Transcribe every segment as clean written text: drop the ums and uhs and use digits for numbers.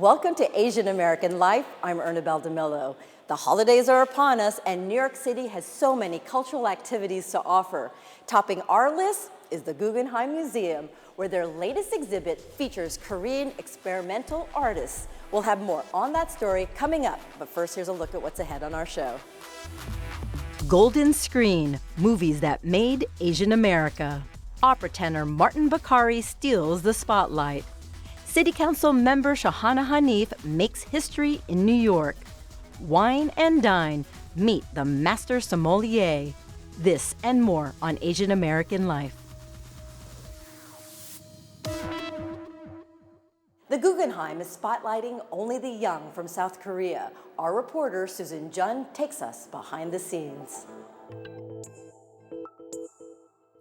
Welcome to Asian American Life. I'm Ernabel Demillo. The holidays are upon us, and New York City has so many cultural activities to offer. Topping our list is the Guggenheim Museum, where their latest exhibit features Korean experimental artists. We'll have more on that story coming up, but first here's a look at what's ahead on our show. Golden Screen, movies that made Asian America. Opera tenor Martin Bakari steals the spotlight. City Council member Shahana Hanif makes history in New York. Wine and dine, meet the master sommelier. This and more on Asian American Life. The Guggenheim is spotlighting only the young from South Korea. Our reporter, Susan Jhonel, takes us behind the scenes.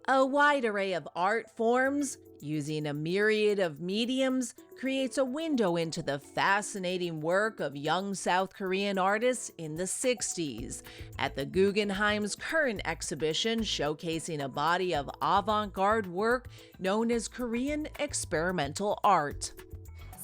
A wide array of art forms, using a myriad of mediums, creates a window into the fascinating work of young South Korean artists in the 60s. At the Guggenheim's current exhibition showcasing a body of avant-garde work known as Korean experimental art.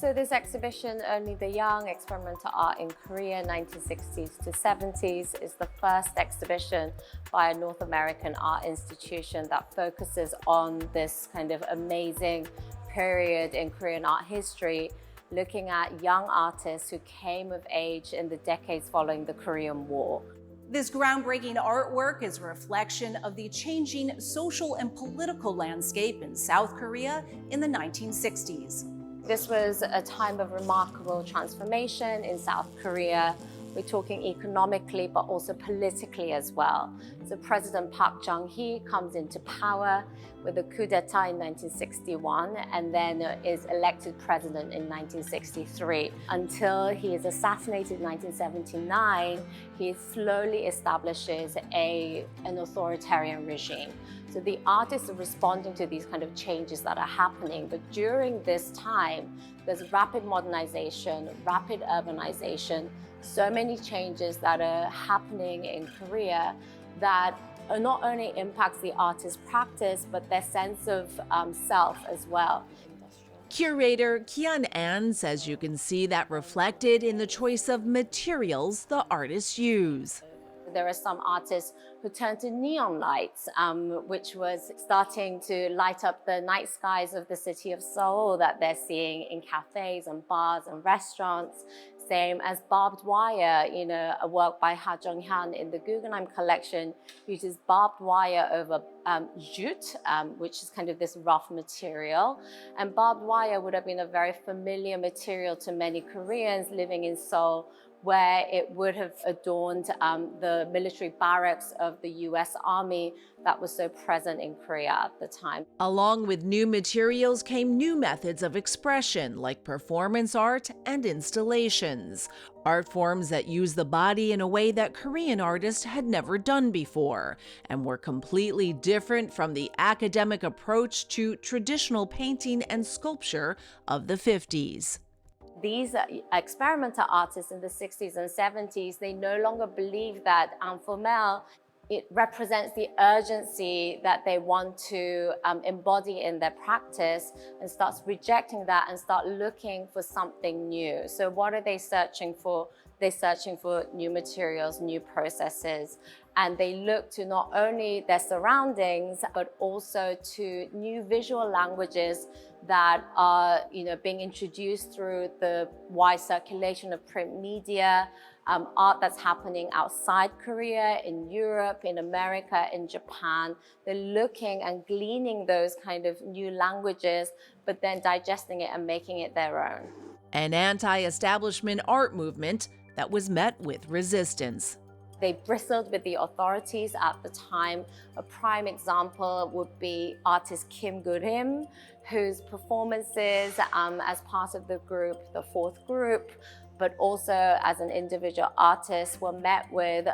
So this exhibition, Only the Young, Experimental Art in Korea, 1960s to 70s, is the first exhibition by a North American art institution that focuses on this kind of amazing period in Korean art history, looking at young artists who came of age in the decades following the Korean War. This groundbreaking artwork is a reflection of the changing social and political landscape in South Korea in the 1960s. This was a time of remarkable transformation in South Korea. We're talking economically, but also politically as well. So President Park Chung-hee comes into power with a coup d'etat in 1961 and then is elected president in 1963. Until he is assassinated in 1979, he slowly establishes an authoritarian regime. So the artists are responding to these kind of changes that are happening. But during this time, there's rapid modernization, rapid urbanization, so many changes that are happening in Korea that not only impacts the artist's practice, but their sense of self as well. Curator Kyung says you can see that reflected in the choice of materials the artists use. There are some artists who turned to neon lights, which was starting to light up the night skies of the city of Seoul that they're seeing in cafes and bars and restaurants. Same as barbed wire, a work by Ha Jung-hyun in the Guggenheim collection uses barbed wire over jute, which is kind of this rough material. And barbed wire would have been a very familiar material to many Koreans living in Seoul, where it would have adorned the military barracks of the US Army that was so present in Korea at the time. Along with new materials came new methods of expression like performance art and installations, art forms that use the body in a way that Korean artists had never done before and were completely different from the academic approach to traditional painting and sculpture of the 50s. These experimental artists in the 60s and 70s, they no longer believe that informel, it represents the urgency that they want to embody in their practice, and starts rejecting that and start looking for something new. So what are they searching for? They're searching for new materials, new processes, and they look to not only their surroundings, but also to new visual languages that are being introduced through the wide circulation of print media, art that's happening outside Korea, in Europe, in America, in Japan. They're looking and gleaning those kind of new languages, but then digesting it and making it their own. An anti-establishment art movement that was met with resistance. They bristled with the authorities at the time. A prime example would be artist Kim Gu-rim, whose performances as part of the group, the fourth group, but also as an individual artist, were met with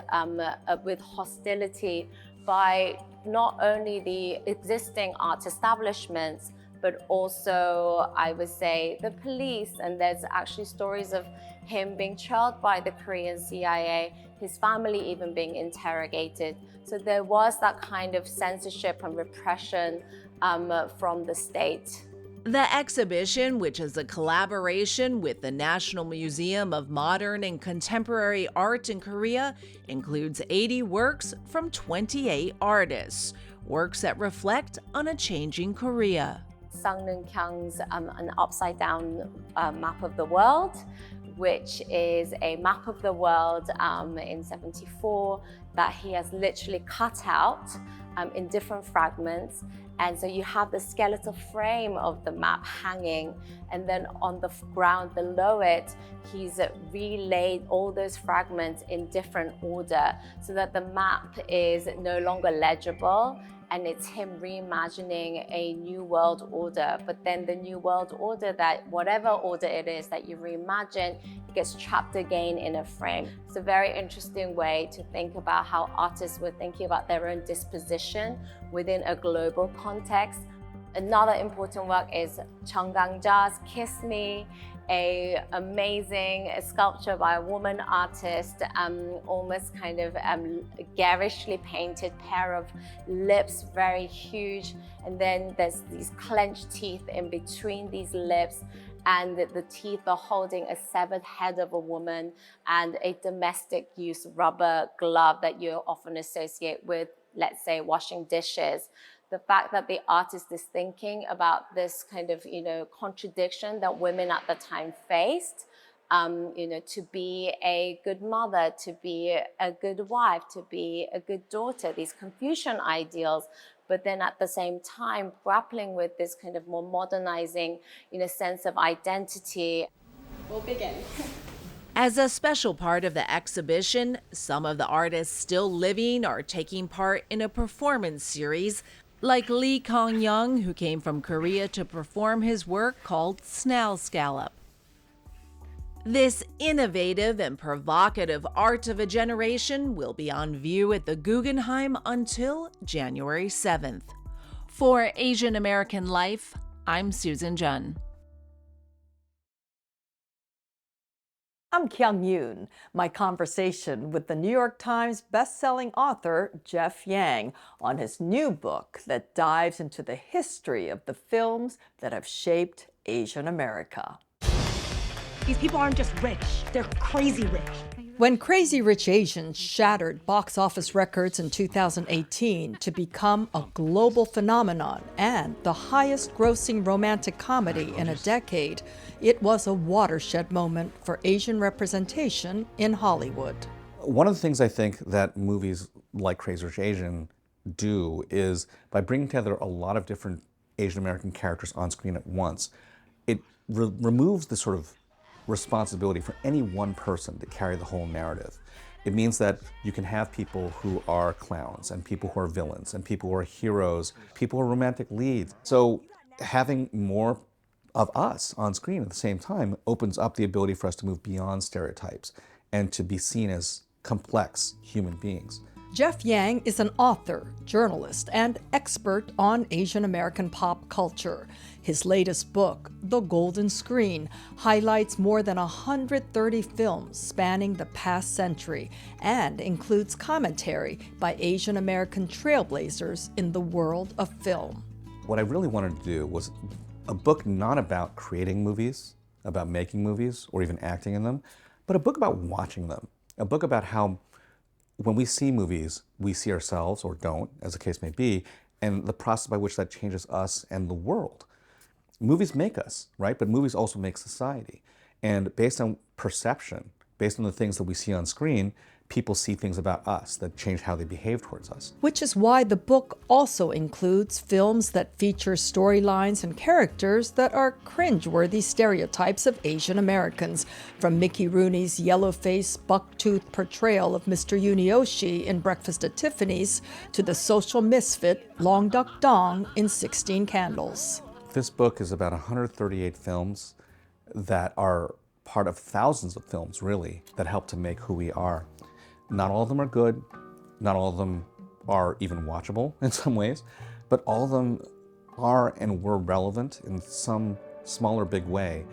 hostility by not only the existing art establishments, but also, I would say, the police. And there's actually stories of him being trailed by the Korean CIA, his family even being interrogated. So there was that kind of censorship and repression from the state. The exhibition, which is a collaboration with the National Museum of Modern and Contemporary Art in Korea, includes 80 works from 28 artists, works that reflect on a changing Korea. Sungnoon Kyung's an upside-down map of the world, which is a map of the world in '74 that he has literally cut out in different fragments. And so you have the skeletal frame of the map hanging, and then on the ground below it, he's relayed all those fragments in different order so that the map is no longer legible, and it's him reimagining a new world order. But then the new world order, that whatever order it is that you reimagine, it gets trapped again in a frame. It's a very interesting way to think about how artists were thinking about their own disposition within a global context. Another important work is Chung Gang-ja's Kiss Me, an amazing sculpture by a woman artist, almost kind of garishly painted pair of lips, very huge. And then there's these clenched teeth in between these lips, and the teeth are holding a severed head of a woman and a domestic use rubber glove that you often associate with, let's say, washing dishes. The fact that the artist is thinking about this kind of, contradiction that women at the time faced, to be a good mother, to be a good wife, to be a good daughter, these Confucian ideals, but then at the same time grappling with this kind of more modernizing, sense of identity. We'll begin. As a special part of the exhibition, some of the artists still living are taking part in a performance series, like Lee Kong-young, who came from Korea to perform his work called Snail Scallop. This innovative and provocative art of a generation will be on view at the Guggenheim until January 7th. For Asian American Life, I'm Susan Jun. I'm Kyung. My conversation with the New York Times bestselling author Jeff Yang on his new book that dives into the history of the films that have shaped Asian America. These people aren't just rich, they're crazy rich. When Crazy Rich Asians shattered box office records in 2018 to become a global phenomenon and the highest grossing romantic comedy in a decade, it was a watershed moment for Asian representation in Hollywood. One of the things I think that movies like Crazy Rich Asian do is by bringing together a lot of different Asian American characters on screen at once, it removes the sort of responsibility for any one person to carry the whole narrative. It means that you can have people who are clowns and people who are villains and people who are heroes, people who are romantic leads. So having more of us on screen at the same time opens up the ability for us to move beyond stereotypes and to be seen as complex human beings. Jeff Yang is an author, journalist, and expert on Asian American pop culture. His latest book, The Golden Screen, highlights more than 130 films spanning the past century and includes commentary by Asian American trailblazers in the world of film. What I really wanted to do was a book not about creating movies, about making movies, or even acting in them, but a book about watching them. A book about how when we see movies, we see ourselves, or don't, as the case may be, and the process by which that changes us and the world. Movies make us, right? But movies also make society. And based on perception, based on the things that we see on screen, people see things about us that change how they behave towards us. Which is why the book also includes films that feature storylines and characters that are cringeworthy stereotypes of Asian Americans, from Mickey Rooney's yellow-faced, buck-toothed portrayal of Mr. Yunioshi in Breakfast at Tiffany's to the social misfit Long Duck Dong in 16 Candles. This book is about 138 films that are part of thousands of films, really, that help to make who we are. Not all of them are good, not all of them are even watchable in some ways, but all of them are and were relevant in some small or big way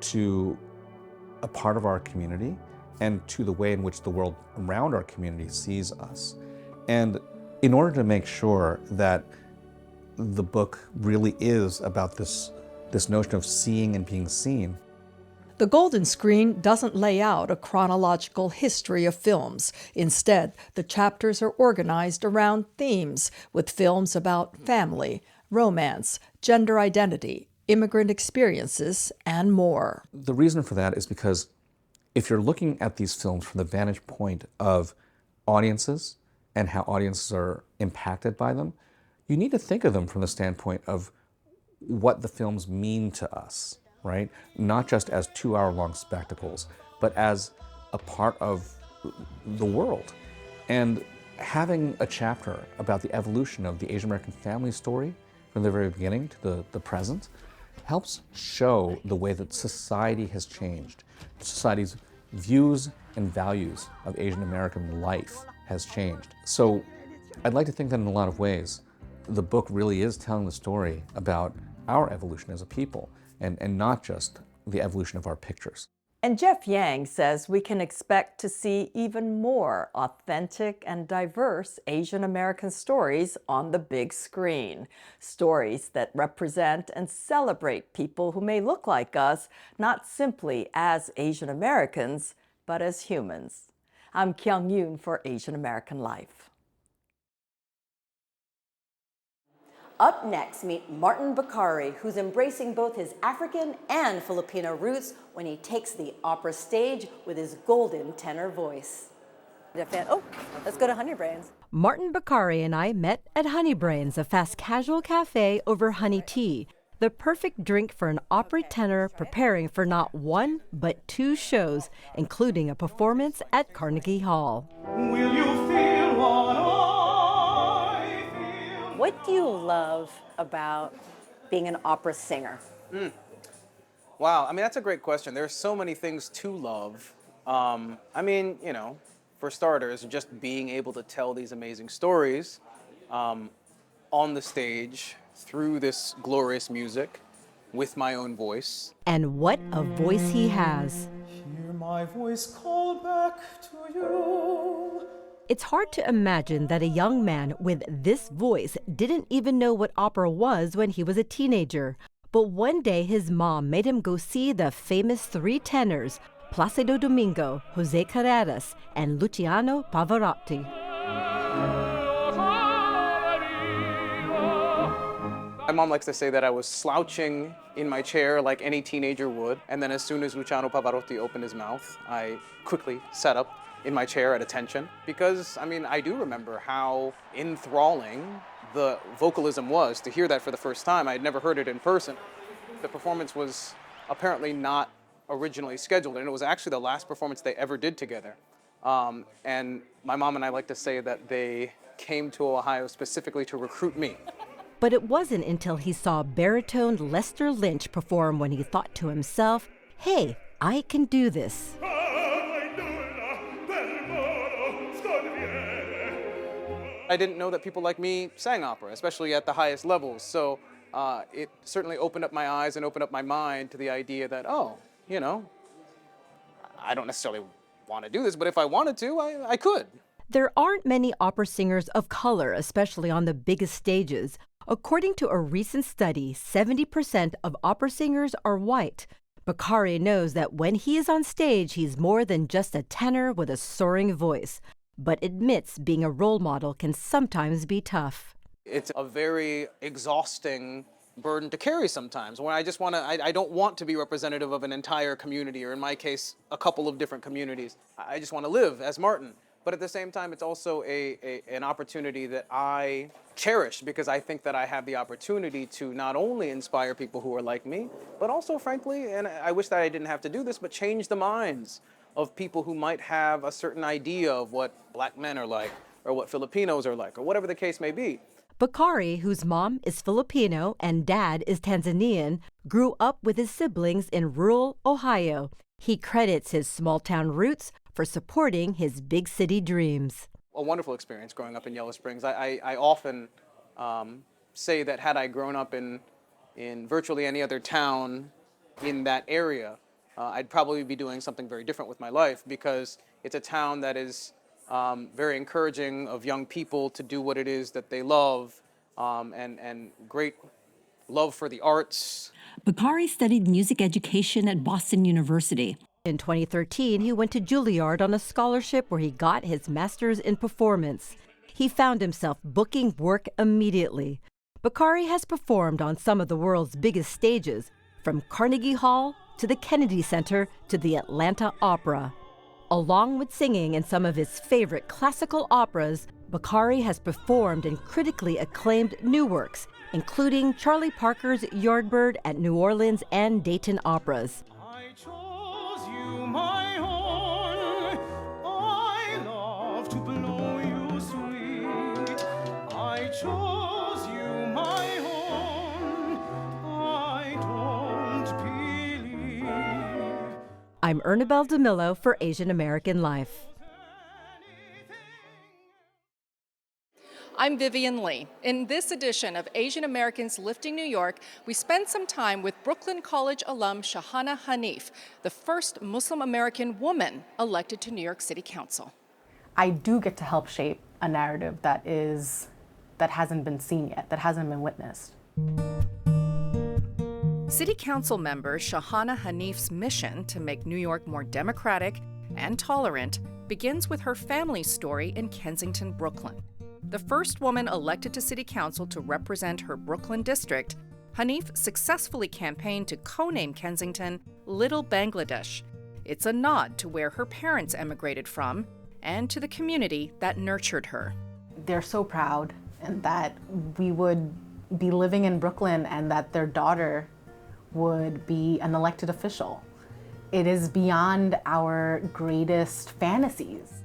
to a part of our community and to the way in which the world around our community sees us. And in order to make sure that the book really is about this this notion of seeing and being seen. The Golden Screen doesn't lay out a chronological history of films. Instead, the chapters are organized around themes, with films about family, romance, gender identity, immigrant experiences, and more. The reason for that is because if you're looking at these films from the vantage point of audiences and how audiences are impacted by them, you need to think of them from the standpoint of what the films mean to us, right? Not just as 2-hour-long spectacles, but as a part of the world. And having a chapter about the evolution of the Asian American family story from the very beginning to the present helps show the way that society has changed. Society's views and values of Asian American life has changed. So I'd like to think that in a lot of ways, the book really is telling the story about our evolution as a people, and not just the evolution of our pictures. And Jeff Yang says we can expect to see even more authentic and diverse Asian American stories on the big screen. Stories that represent and celebrate people who may look like us, not simply as Asian Americans, but as humans. I'm Kyung for Asian American Life. Up next, meet Martin Bakari, who's embracing both his African and Filipino roots when he takes the opera stage with his golden tenor voice. Oh, let's go to Honey Brains. Martin Bakari and I met at Honey Brains, a fast casual cafe over honey tea, the perfect drink for an opera tenor preparing for not one, but 2 shows, including a performance at Carnegie Hall. Will you feel what I feel? What do you love about being an opera singer? Wow, I mean, that's a great question. There's so many things to love. I mean, you know, for starters, just being able to tell these amazing stories on the stage through this glorious music with my own voice. And what a voice he has. Hear my voice call back to you. It's hard to imagine that a young man with this voice didn't even know what opera was when he was a teenager. But one day his mom made him go see the famous 3 tenors, Placido Domingo, Jose Carreras, and Luciano Pavarotti. My mom likes to say that I was slouching in my chair like any teenager would, and then as soon as Luciano Pavarotti opened his mouth, I quickly sat up in my chair at attention, because, I mean, I do remember how enthralling the vocalism was. To hear that for the first time, I had never heard it in person. The performance was apparently not originally scheduled, and it was actually the last performance they ever did together. And my mom and I like to say that they came to Ohio specifically to recruit me. But it wasn't until he saw baritone Lester Lynch perform when he thought to himself, hey, I can do this. I didn't know that people like me sang opera, especially at the highest levels. So it certainly opened up my eyes and opened up my mind to the idea that, oh, you know, I don't necessarily want to do this, but if I wanted to, I could. There aren't many opera singers of color, especially on the biggest stages. According to a recent study, 70% of opera singers are white. Bakari knows that when he is on stage, he's more than just a tenor with a soaring voice, but admits being a role model can sometimes be tough. It's a very exhausting burden to carry sometimes, when I just want to, I don't want to be representative of an entire community, or in my case, a couple of different communities. I just want to live as Martin. But at the same time, it's also an opportunity that I cherish, because I think that I have the opportunity to not only inspire people who are like me, but also, frankly, and I wish that I didn't have to do this, but change the minds of people who might have a certain idea of what black men are like, or what Filipinos are like, or whatever the case may be. Bakari, whose mom is Filipino and dad is Tanzanian, grew up with his siblings in rural Ohio. He credits his small-town roots for supporting his big city dreams. A wonderful experience growing up in Yellow Springs. I often say that had I grown up in virtually any other town in that area, I'd probably be doing something very different with my life, because it's a town that is very encouraging of young people to do what it is that they love, and great love for the arts. Bakari studied music education at Boston University. In 2013, he went to Juilliard on a scholarship where he got his master's in performance. He found himself booking work immediately. Bakari has performed on some of the world's biggest stages, from Carnegie Hall to the Kennedy Center to the Atlanta Opera. Along with singing in some of his favorite classical operas, Bakari has performed in critically acclaimed new works, including Charlie Parker's Yardbird at New Orleans and Dayton Operas. I chose you, my horn. I love to blow you sweet. I chose you, my horn. I don't believe. I'm Ernabel Demillo for Asian American Life. I'm Vivian Lee. In this edition of Asian Americans Lifting New York, we spend some time with Brooklyn College alum Shahana Hanif, the first Muslim American woman elected to New York City Council. I do get to help shape a narrative that hasn't been seen yet, that hasn't been witnessed. City Council member Shahana Hanif's mission to make New York more democratic and tolerant begins with her family's story in Kensington, Brooklyn. The first woman elected to City Council to represent her Brooklyn district, Hanif successfully campaigned to co-name Kensington Little Bangladesh. It's a nod to where her parents emigrated from and to the community that nurtured her. They're so proud and that we would be living in Brooklyn and that their daughter would be an elected official. It is beyond our greatest fantasies.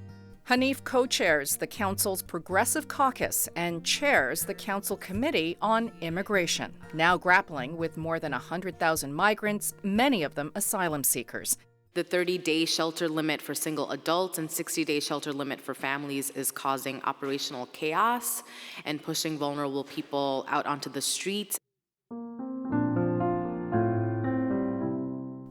Hanif co-chairs the council's Progressive Caucus and chairs the council committee on immigration, now grappling with more than 100,000 migrants, many of them asylum seekers. The 30-day shelter limit for single adults and 60-day shelter limit for families is causing operational chaos and pushing vulnerable people out onto the streets.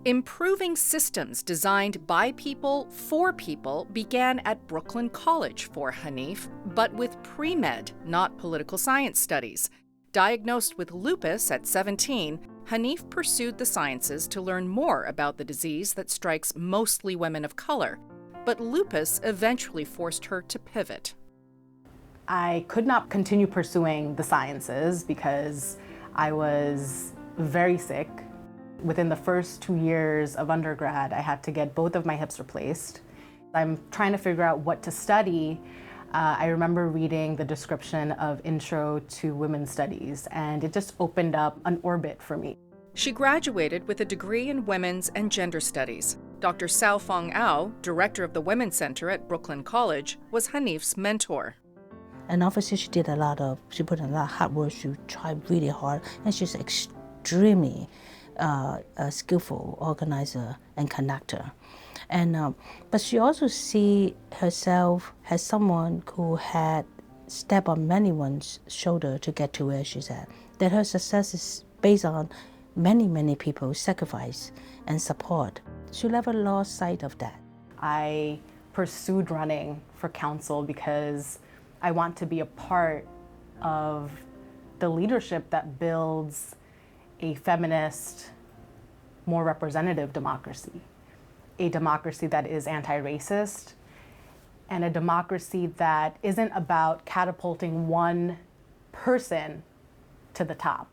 Improving systems designed by people for people began at Brooklyn College for Hanif, but with pre-med, not political science studies. Diagnosed with lupus at 17, Hanif pursued the sciences to learn more about the disease that strikes mostly women of color, but lupus eventually forced her to pivot. I could not continue pursuing the sciences because I was very sick. Within the first 2 years of undergrad, I had to get both of my hips replaced. I'm trying to figure out what to study. I remember reading the description of Intro to Women's Studies, and it just opened up an orbit for me. She graduated with a degree in Women's and Gender Studies. Dr. Sao Fong Ao, director of the Women's Center at Brooklyn College, was Hanif's mentor. And obviously she put in a lot of hard work, she tried really hard, and she's extremely a skillful organizer and conductor. And but she also see herself as someone who had stepped on anyone's shoulder to get to where she's at. That her success is based on many people's sacrifice and support. She never lost sight of that. I pursued running for council because I want to be a part of the leadership that builds a feminist, more representative democracy. A democracy that is anti-racist, and a democracy that isn't about catapulting one person to the top.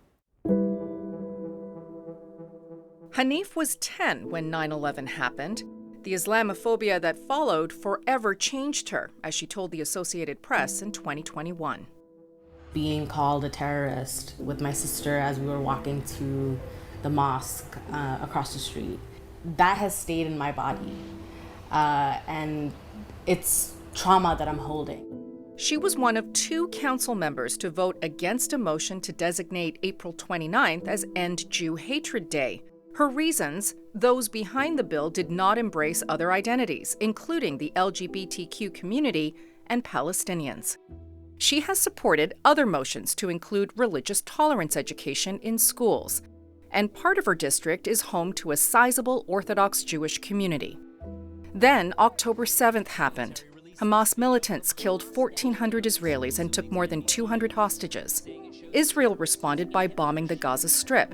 Hanif was 10 when 9/11 happened. The Islamophobia that followed forever changed her, as she told the Associated Press in 2021. Being called a terrorist with my sister as we were walking to the mosque across the street, that has stayed in my body. And it's trauma that I'm holding. She was one of 2 council members to vote against a motion to designate April 29th as End Jew Hatred Day. Her reasons: those behind the bill did not embrace other identities, including the LGBTQ community and Palestinians. She has supported other motions to include religious tolerance education in schools, and part of her district is home to a sizable Orthodox Jewish community. Then October 7th happened. Hamas militants killed 1,400 Israelis and took more than 200 hostages. Israel responded by bombing the Gaza Strip.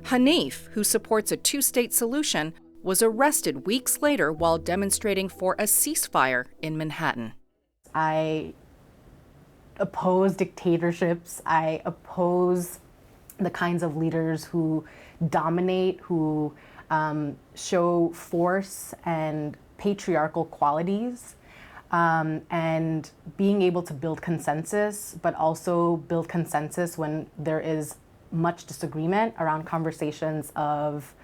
Hanif, who supports a two-state solution, was arrested weeks later while demonstrating for a ceasefire in Manhattan. I oppose dictatorships. I oppose the kinds of leaders who dominate, who show force and patriarchal qualities, and being able to build consensus, but also build consensus when there is much disagreement around conversations of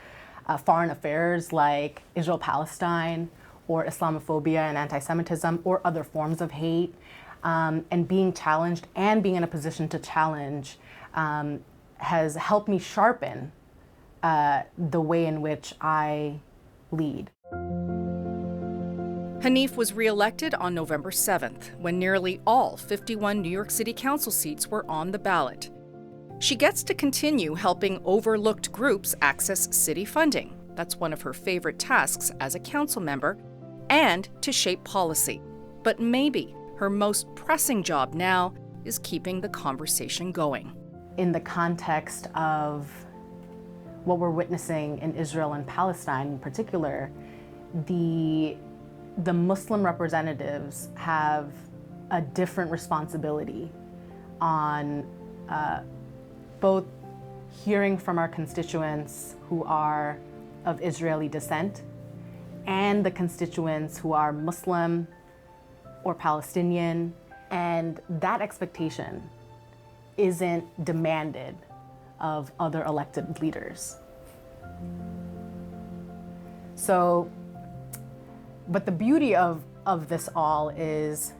foreign affairs like Israel-Palestine or Islamophobia and anti-Semitism or other forms of hate, and being challenged and being in a position to challenge has helped me sharpen the way in which I lead. Hanif was reelected on November 7th, when nearly all 51 New York City Council seats were on the ballot. She gets to continue helping overlooked groups access city funding. That's one of her favorite tasks as a council member, and to shape policy. But maybe her most pressing job now is keeping the conversation going. In the context of what we're witnessing in Israel and Palestine in particular, the Muslim representatives have a different responsibility on both hearing from our constituents who are of Israeli descent and the constituents who are Muslim or Palestinian, and that expectation isn't demanded of other elected leaders. So, but the beauty of this all is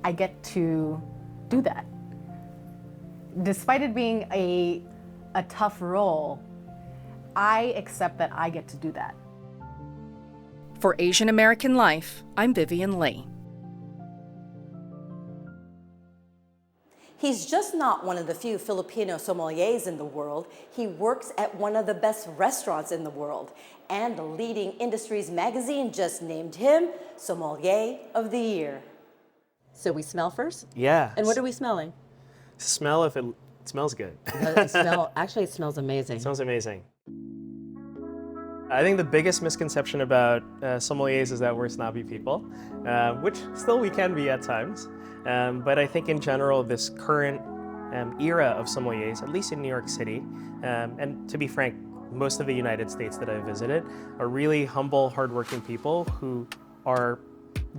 I get to do that. Despite it being a tough role, I accept that I get to do that. For Asian American Life, I'm Vivian Lee. He's just not one of the few Filipino sommeliers in the world. He works at one of the best restaurants in the world. And the leading industries magazine just named him Sommelier of the Year. So we smell first? Yeah. And what are we smelling? Smell if it smells good. Actually, it smells amazing. It smells amazing. I think the biggest misconception about sommeliers is that we're snobby people, which still we can be at times. But I think in general, this current era of sommeliers, at least in New York City, and to be frank, most of the United States that I've visited, are really humble, hardworking people who are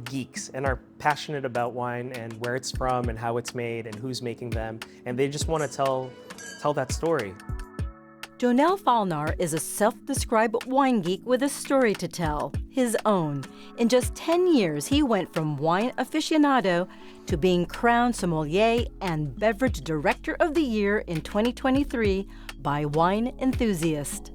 geeks and are passionate about wine and where it's from and how it's made and who's making them. And they just want to tell that story. Jhonel Faelnar is a self-described wine geek with a story to tell, his own. In just 10 years, he went from wine aficionado to being crowned sommelier and beverage director of the year in 2023 by Wine Enthusiast.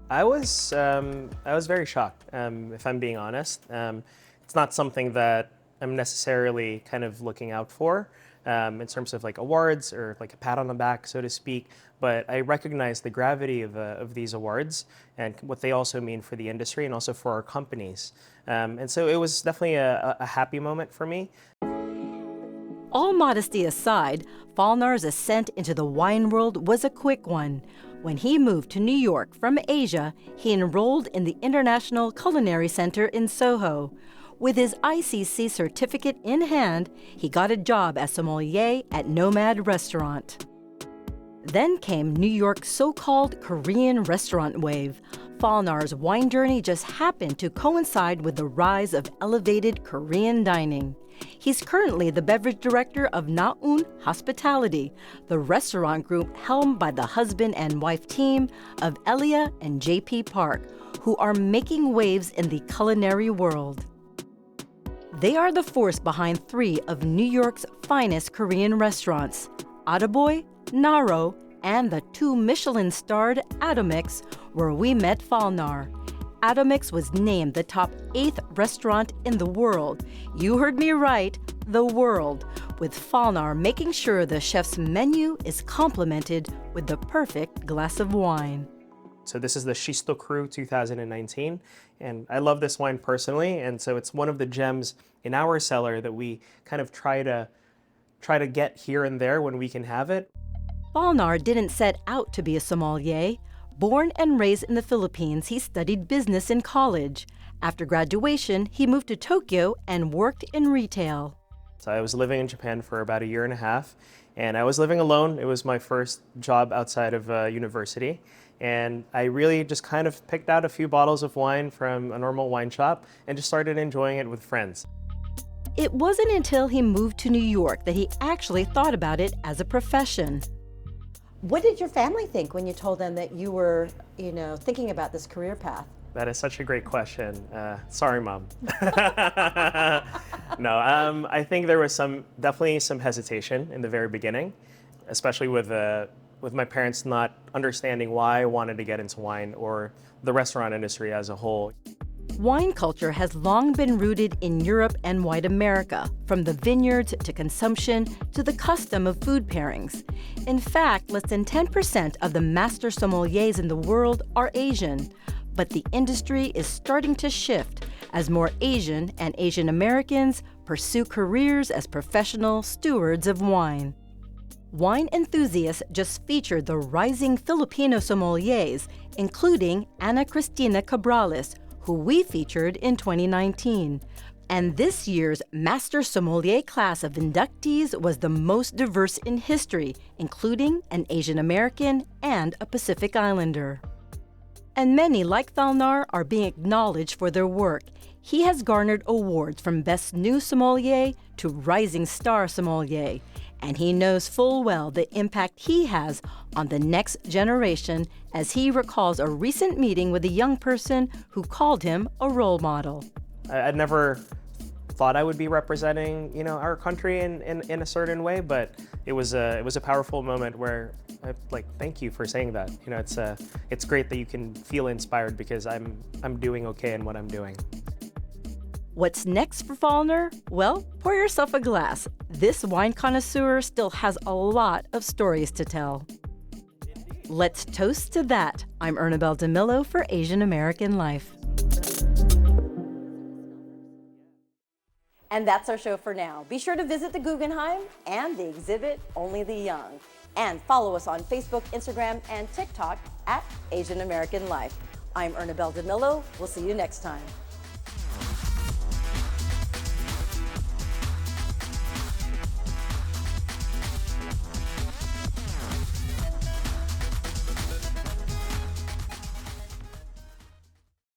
I was very shocked, if I'm being honest. It's not something that I'm necessarily kind of looking out for in terms of like awards or like a pat on the back, so to speak. But I recognize the gravity of these awards and what they also mean for the industry and also for our companies. And so it was definitely a happy moment for me. All modesty aside, Faelnar's ascent into the wine world was a quick one. When he moved to New York from Asia, he enrolled in the International Culinary Center in Soho. With his ICC certificate in hand, he got a job as sommelier at Nomad Restaurant. Then came New York's so-called Korean restaurant wave. Faelnar's wine journey just happened to coincide with the rise of elevated Korean dining. He's currently the beverage director of Naun Hospitality, the restaurant group helmed by the husband and wife team of Elia and JP Park, who are making waves in the culinary world. They are the force behind 3 of New York's finest Korean restaurants, Attaboy, Naro, and the 2 Michelin-starred Atomix, where we met Faelnar. Atomix was named the top 8th restaurant in the world. You heard me right, the world, with Faelnar making sure the chef's menu is complemented with the perfect glass of wine. So this is the Shisto Cru 2019, and I love this wine personally, and so it's one of the gems in our cellar that we kind of try to get here and there when we can have it. Faelnar didn't set out to be a sommelier. Born and raised in the Philippines, he studied business in college. After graduation, he moved to Tokyo and worked in retail. So I was living in Japan for about 1.5 years, and I was living alone. It was my first job outside of university. And I really just kind of picked out a few bottles of wine from a normal wine shop and just started enjoying it with friends. It wasn't until he moved to New York that he actually thought about it as a profession. What did your family think when you told them that you were, thinking about this career path? That is such a great question. Sorry, Mom. No, I think there was definitely some hesitation in the very beginning, especially with my parents not understanding why I wanted to get into wine or the restaurant industry as a whole. Wine culture has long been rooted in Europe and white America, from the vineyards to consumption to the custom of food pairings. In fact, less than 10% of the master sommeliers in the world are Asian. But the industry is starting to shift as more Asian and Asian Americans pursue careers as professional stewards of wine. Wine enthusiasts just featured the rising Filipino sommeliers, including Ana Cristina Cabrales, who we featured in 2019. And this year's Master Sommelier class of inductees was the most diverse in history, including an Asian American and a Pacific Islander. And many, like Faelnar, are being acknowledged for their work. He has garnered awards from Best New Sommelier to Rising Star Sommelier, and he knows full well the impact he has on the next generation, as he recalls a recent meeting with a young person who called him a role model. I'd never thought I would be representing, our country in a certain way, but it was a powerful moment where thank you for saying that. It's great that you can feel inspired because I'm doing okay in what I'm doing. What's next for Faelnar? Well, pour yourself a glass. This wine connoisseur still has a lot of stories to tell. Let's toast to that. I'm Ernabel Demillo for Asian American Life. And that's our show for now. Be sure to visit the Guggenheim and the exhibit Only the Young. And follow us on Facebook, Instagram, and TikTok at Asian American Life. I'm Ernabel Demillo. We'll see you next time.